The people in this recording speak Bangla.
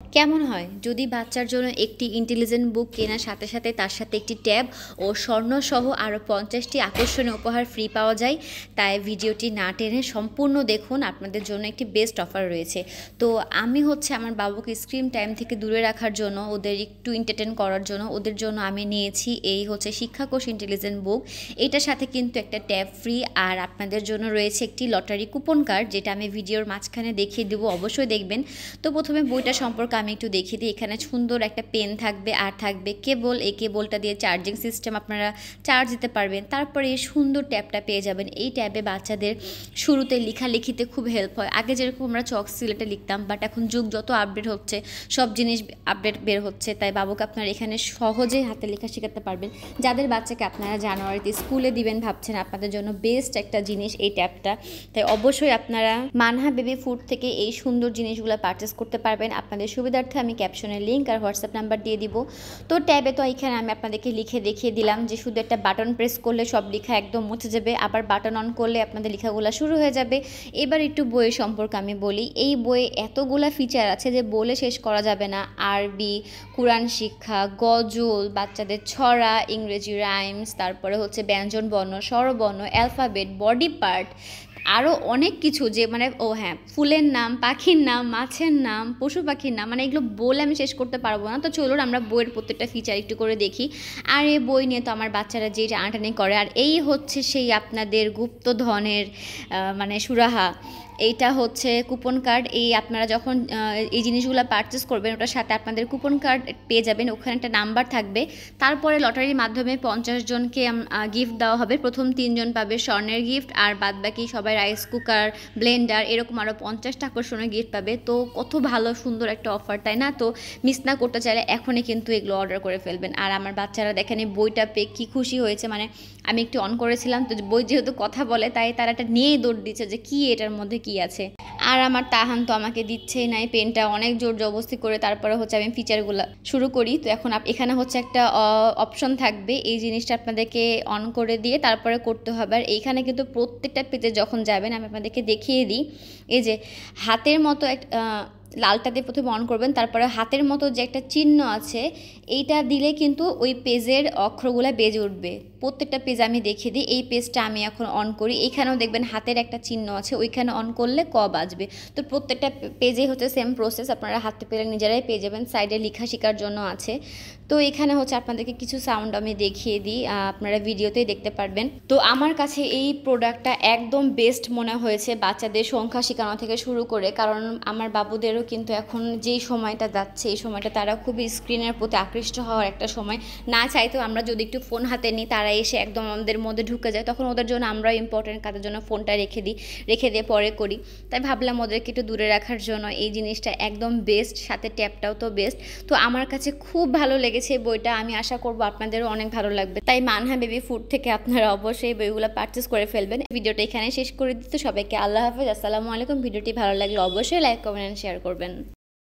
কেমন হয় যদি বাচ্চার জন্য একটি ইন্টেলিজেন্ট বুক কেনার সাথে সাথে তার সাথে একটি ট্যাব ও স্বর্ণসহ আরও 50টি আকর্ষণীয় উপহার ফ্রি পাওয়া যায়। তাই ভিডিওটি না টেনে সম্পূর্ণ দেখুন, আপনাদের জন্য একটি বেস্ট অফার রয়েছে। তো আমি আমার বাবুকে স্ক্রিন টাইম থেকে দূরে রাখার জন্য, ওদের একটু এন্টারটেন করার জন্য ওদের জন্য আমি নিয়েছি এই শিক্ষাকোষ ইন্টেলিজেন্ট বুক। এটার সাথে কিন্তু একটা ট্যাব ফ্রি, আর আপনাদের জন্য রয়েছে একটি লটারি কুপন কার্ড, যেটা আমি ভিডিওর মাঝখানে দেখিয়ে দেবো, অবশ্যই দেখবেন। তো প্রথমে বইটা সম্পর্কে আমি একটু দেখিয়ে দিই। এখানে সুন্দর একটা পেন থাকবে, আর থাকবে কেবল। এই কেবলটা দিয়ে চার্জিং সিস্টেম, আপনারা চার্জ দিতে পারবেন। তারপরে এই সুন্দর ট্যাবটা পেয়ে যাবেন। এই ট্যাবে বাচ্চাদের শুরুতে লেখালেখিতে খুব হেল্প হয়। আগে যেরকম আমরা চক সিলেটে লিখতাম, বাট এখন যুগ যত আপডেট হচ্ছে, সব জিনিস আপডেট বের হচ্ছে, তাই বাবুকে আপনারা এখানে সহজে হাতে লেখা শেখাতে পারবেন। যাদের বাচ্চাকে আপনারা জানুয়ারিতে স্কুলে দিবেন ভাবছেন, আপনাদের জন্য বেস্ট একটা জিনিস এই ট্যাবটা। তাই অবশ্যই আপনারা মানহা বেবি ফুড থেকে এই সুন্দর জিনিসগুলো পারচেস করতে পারবেন। আপনাদের সুবিধার্থে আমি ক্যাপশনের লিঙ্ক আর হোয়াটসঅ্যাপ নাম্বার দিয়ে দিব। তো ট্যাবে তো এখানে আমি আপনাদেরকে লিখে দেখিয়ে দিলাম যে শুধু একটা বাটন প্রেস করলে সব লেখা একদম মুছে যাবে, আবার বাটন অন করলে আপনাদের লেখাগুলো শুরু হয়ে যাবে। এবার একটু বইয়ের সম্পর্কে আমি বলি। এই বইয়ে এতগুলা ফিচার আছে যে বলে শেষ করা যাবে না। আরবি, কোরআন শিক্ষা, গজল, বাচ্চাদের ছড়া, ইংরেজি রাইমস, তারপরে ব্যঞ্জন বর্ণ, স্বরবর্ণ, অ্যালফাবেট, বডি পার্ট, আরও অনেক কিছু, যে ফুলের নাম, পাখির নাম, মাছের নাম, পশু পাখির নাম, এগুলো বলে আমি শেষ করতে পারবো না। তো চলুন আমরা বইয়ের প্রত্যেকটা ফিচার একটু করে দেখি। আর এই বই নিয়ে তো আমার বাচ্চারা যে টানাটানি করে, আর এই সেই আপনাদের গুপ্তধনের সুরাহা। এইটা কুপন কার্ড। এই আপনারা যখন এই জিনিসগুলো পারচেস করবেন, ওটার সাথে আপনাদের কুপন কার্ড পেয়ে যাবেন। ওখানে একটা নাম্বার থাকবে। তারপরে লটারির মাধ্যমে 50 জনকে গিফট দেওয়া হবে। প্রথম 3 জন পাবে স্বর্ণের গিফট, আর বাদবাকি সবাই রাইস কুকার, ব্লেন্ডার, এরকম আরও 50টা আকর্ষণীয় গিফট পাবে। তো কত ভালো সুন্দর একটা অফার, তাই না? তো মিস না করতে চাইলে এখনই কিন্তু এগুলো অর্ডার করে ফেলবেন। আর আমার বাচ্চারা দেখেন এই বইটা পেয়ে কী খুশি হয়েছে। আমি একটু অন করেছিলাম, তো বই যেহেতু কথা বলে, তাই তারা একটা নিয়েই দৌড় দিচ্ছে যে কী এটার মধ্যে কী আছে। আর আমার তাহান তো আমাকে দিচ্ছেই নাই, পেনটা অনেক জোর জবরদস্তি করে তারপরে আমি ফিচারগুলো শুরু করি। তো এখন এখানে একটা অপশন থাকবে, এই জিনিসটা আপনাদেরকে অন করে দিয়ে তারপরে করতে হবে। আর এইখানে কিন্তু প্রত্যেকটা পেজে যখন যাবেন আমি আপনাদেরকে দেখিয়ে দিই। এই যে হাতের মতো লালটা দিয়ে প্রথমে অন করবেন, তারপরে হাতের মতো যে একটা চিহ্ন আছে, এইটা দিলে কিন্তু ওই পেজের অক্ষরগুলো বেজে উঠবে। প্রত্যেকটা পেজ আমি দেখিয়ে দিই। এই পেজটা আমি এখন অন করি, এইখানেও দেখবেন হাতের একটা চিহ্ন আছে, ওইখানে অন করলে ক বাজবে। তো প্রত্যেকটা পেজেই সেম প্রসেস, আপনারা হাতে পেলে নিজেরাই পেয়ে যাবেন। সাইডে লেখা শেখার জন্য আছে। তো এখানে আপনাদেরকে কিছু সাউন্ড আমি দেখিয়ে দিই, আপনারা ভিডিওতেই দেখতে পারবেন। তো আমার কাছে এই প্রোডাক্টটা একদম বেস্ট মনে হয়েছে বাচ্চাদের সংখ্যা শেখানো থেকে শুরু করে, কারণ আমার বাবুদেরও কিন্তু এখন যেই সময়টা যাচ্ছে, এই সময়টা তারা খুবই স্ক্রিনের প্রতি আকৃষ্ট হওয়ার একটা সময়। না চাইতেও আমরা যদি একটু ফোন হাতে নিই, তারা এসে একদম আমাদের মধ্যে ঢুকে যায়। তখন ওদের জন্য আমরাও ইম্পর্টেন্ট কাজের জন্য ফোনটা রেখে দিয়ে পরে করি। তাই ভাবলাম ওদেরকে একটু দূরে রাখার জন্য এই জিনিসটা একদম বেস্ট, সাথে ট্যাবটাও তো বেস্ট। তো আমার কাছে খুব ভালো লেগেছে বইটা, আমি আশা করবো আপনাদেরও অনেক ভালো লাগবে। তাই মানহা বেবি ফুড থেকে আপনারা অবশ্যই বইগুলো পারচেস করে ফেলবেন। ভিডিওটা এখানে শেষ করে দিতে সবাইকে আল্লাহ হাফেজ, আসসালামু আলাইকুম। ভিডিওটি ভালো লাগলে অবশ্যই লাইক, কমেন্ট, শেয়ার করবেন।